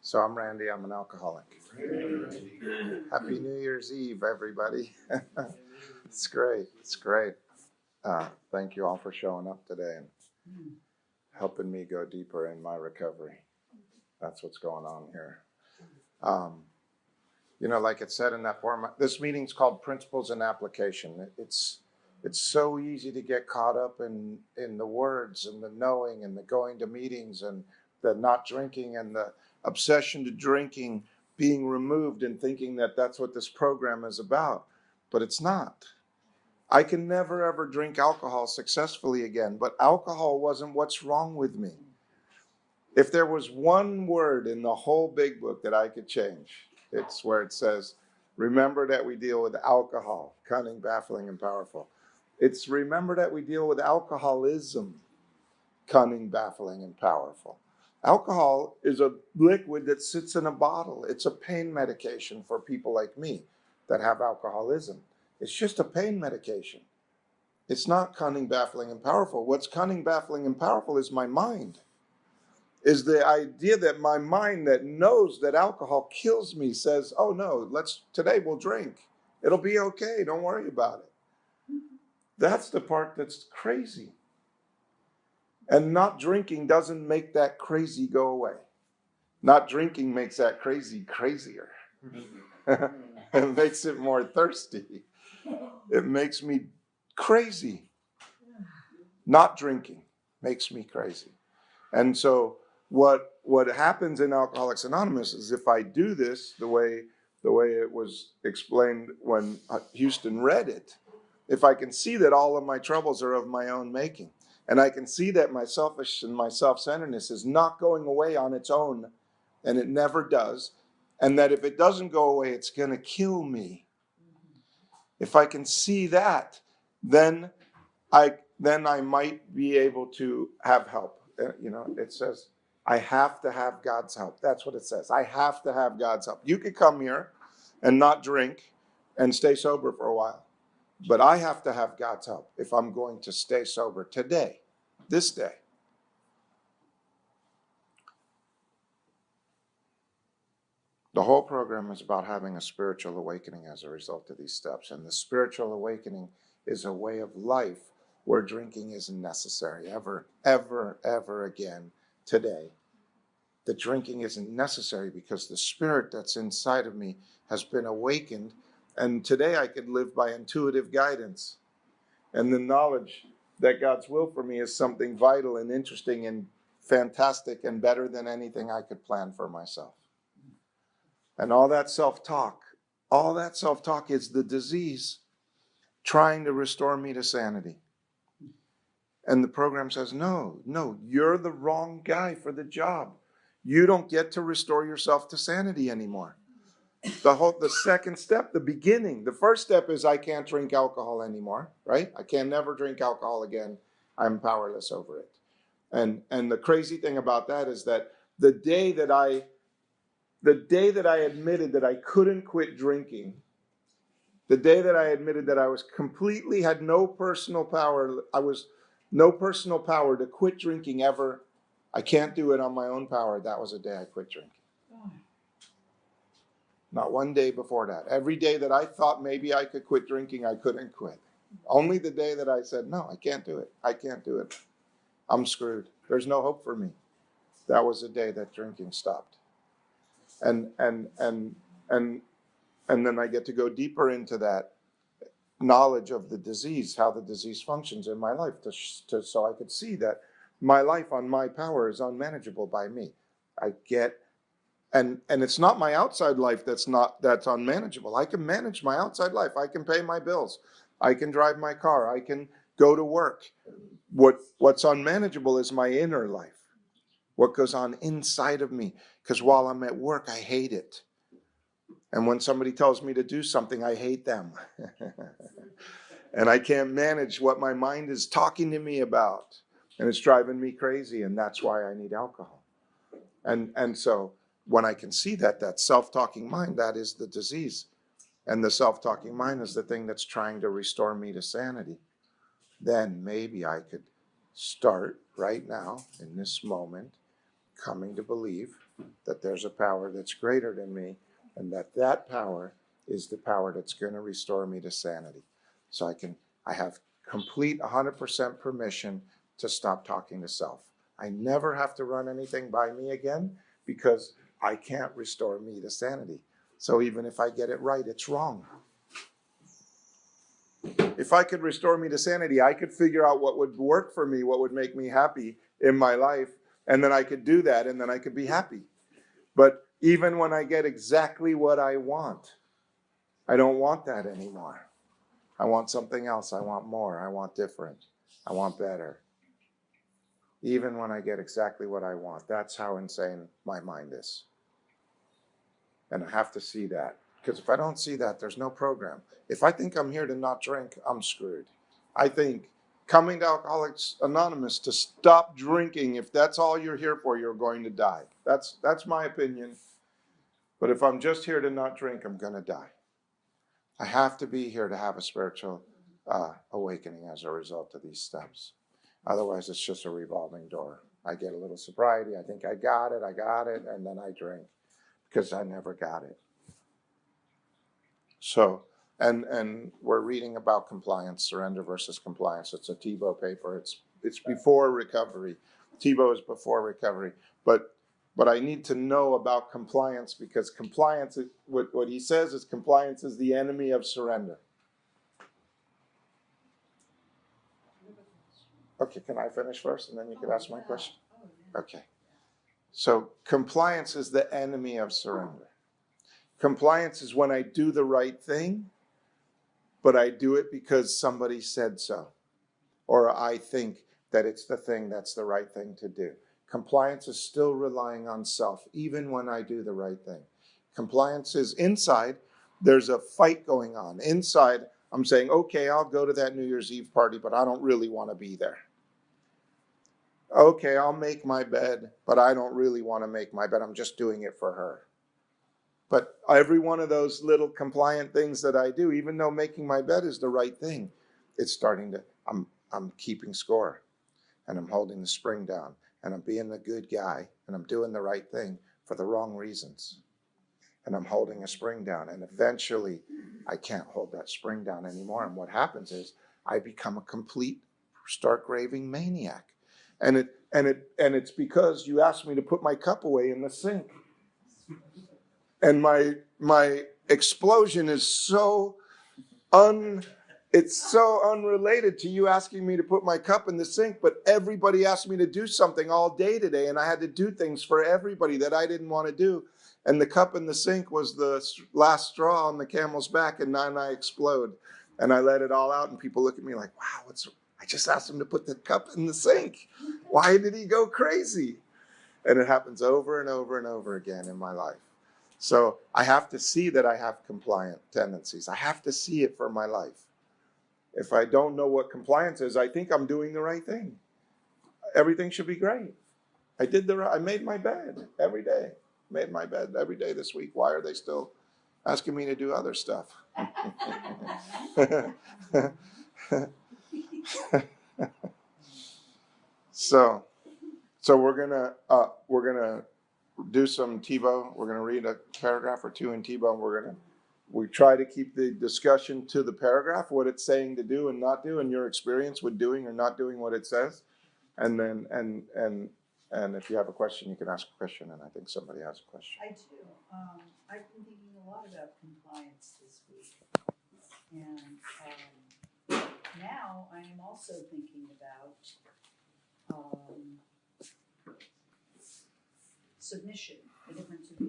So I'm Randy. I'm an alcoholic. Happy New Year's Eve, everybody. It's great. It's great. Thank you all for showing up today and helping me go deeper in my recovery. That's what's going on here. Like it said in that format, this meeting's called Principles and Application. It's so easy to get caught up in the words and the knowing and the going to meetings and the not drinking and the obsession to drinking being removed and thinking that that's what this program is about. But it's not. I can never ever drink alcohol successfully again, but alcohol wasn't what's wrong with me. If there was one word in the whole big book that I could change, it's where it says, remember that we deal with alcohol, cunning, baffling, and powerful. It's remember that we deal with alcoholism, cunning, baffling, and powerful. Alcohol is a liquid that sits in a bottle. It's a pain medication for people like me that have alcoholism. It's just a pain medication. It's not cunning, baffling, and powerful. What's cunning, baffling, and powerful is my mind. Is the idea that my mind that knows that alcohol kills me says, oh no, today we'll drink. It'll be okay. Don't worry about it. That's the part that's crazy. And not drinking doesn't make that crazy go away. Not drinking makes that crazy crazier. It makes it more thirsty. It makes me crazy. Not drinking makes me crazy. And so what happens in Alcoholics Anonymous is if I do this the way it was explained when Houston read it, if I can see that all of my troubles are of my own making, and I can see that my selfish and my self-centeredness is not going away on its own, and it never does, and that if it doesn't go away, it's going to kill me. If I can see that, then I might be able to have help. It says, I have to have God's help. That's what it says. I have to have God's help. You could come here and not drink and stay sober for a while. But I have to have God's help if I'm going to stay sober today, this day. The whole program is about having a spiritual awakening as a result of these steps. And the spiritual awakening is a way of life where drinking isn't necessary ever, ever, ever again today. The drinking isn't necessary because the spirit that's inside of me has been awakened. And today I could live by intuitive guidance. And the knowledge that God's will for me is something vital and interesting and fantastic and better than anything I could plan for myself. And all that self-talk is the disease trying to restore me to sanity. And the program says, no, you're the wrong guy for the job. You don't get to restore yourself to sanity anymore. The second step, the beginning, the first step is I can't drink alcohol anymore, right? I can never drink alcohol again. I'm powerless over it. And the crazy thing about that is that the day that I admitted that I couldn't quit drinking, the day that I admitted that I had no personal power, no personal power to quit drinking ever. I can't do it on my own power. That was the day I quit drinking. Not one day before that. Every day that I thought maybe I could quit drinking, I couldn't quit. Only the day that I said, no, I can't do it. I can't do it. I'm screwed. There's no hope for me. That was the day that drinking stopped. And then I get to go deeper into that knowledge of the disease, how the disease functions in my life, so I could see that my life on my power is unmanageable by me. And it's not my outside life that's unmanageable. I can manage my outside life. I can pay my bills. I can drive my car. I can go to work. What's unmanageable is my inner life. What goes on inside of me. Because while I'm at work, I hate it. And when somebody tells me to do something, I hate them. And I can't manage what my mind is talking to me about. And it's driving me crazy. And that's why I need alcohol. And so when I can see that self-talking mind, that is the disease. And the self-talking mind is the thing that's trying to restore me to sanity. Then maybe I could start right now in this moment coming to believe that there's a power that's greater than me, and that power is the power that's going to restore me to sanity. So I have complete 100% permission to stop talking to self. I never have to run anything by me again because I can't restore me to sanity. So even if I get it right, it's wrong. If I could restore me to sanity, I could figure out what would work for me, what would make me happy in my life, and then I could do that, and then I could be happy. But even when I get exactly what I want, I don't want that anymore. I want something else. I want more. I want different. I want better. Even when I get exactly what I want. That's how insane my mind is. And I have to see that. Because if I don't see that, there's no program. If I think I'm here to not drink, I'm screwed. I think coming to Alcoholics Anonymous to stop drinking, if that's all you're here for, you're going to die. That's my opinion. But if I'm just here to not drink, I'm going to die. I have to be here to have a spiritual awakening as a result of these steps. Otherwise, it's just a revolving door. I get a little sobriety. I think I got it, and then I drink because I never got it. So, and we're reading about compliance, surrender versus compliance. It's a Tebow paper. It's before recovery. Tebow is before recovery. But I need to know about compliance because compliance, what he says is compliance is the enemy of surrender. Okay, can I finish first and then you can ask my question? Okay. So compliance is the enemy of surrender. Compliance is when I do the right thing, but I do it because somebody said so, or I think that it's the thing that's the right thing to do. Compliance is still relying on self, even when I do the right thing. Compliance is inside, there's a fight going on. Inside, I'm saying, okay, I'll go to that New Year's Eve party, but I don't really want to be there. Okay, I'll make my bed, but I don't really want to make my bed. I'm just doing it for her. But every one of those little compliant things that I do, even though making my bed is the right thing, it's starting to, I'm keeping score, and I'm holding the spring down, and I'm being a good guy, and I'm doing the right thing for the wrong reasons. And I'm holding a spring down, and eventually I can't hold that spring down anymore. And what happens is I become a complete stark raving maniac. And it's because you asked me to put my cup away in the sink. And my explosion is so it's so unrelated to you asking me to put my cup in the sink, but everybody asked me to do something all day today, and I had to do things for everybody that I didn't want to do. And the cup in the sink was the last straw on the camel's back, and then I explode. And I let it all out, and people look at me like, wow, I just asked him to put the cup in the sink. Why did he go crazy? And it happens over and over and over again in my life. So I have to see that I have compliant tendencies. I have to see it for my life. If I don't know what compliance is, I think I'm doing the right thing. Everything should be great. I made my bed every day. Made my bed every day this week. Why are they still asking me to do other stuff? So we're gonna do some Tebow. We're gonna read a paragraph or two in Tebow, and we try to keep the discussion to the paragraph, what it's saying to do and not do, and your experience with doing or not doing what it says. And then and if you have a question, you can ask a question. And I think somebody has a question. I do. I've been thinking a lot about compliance this week, and now I am also thinking about submission, the difference between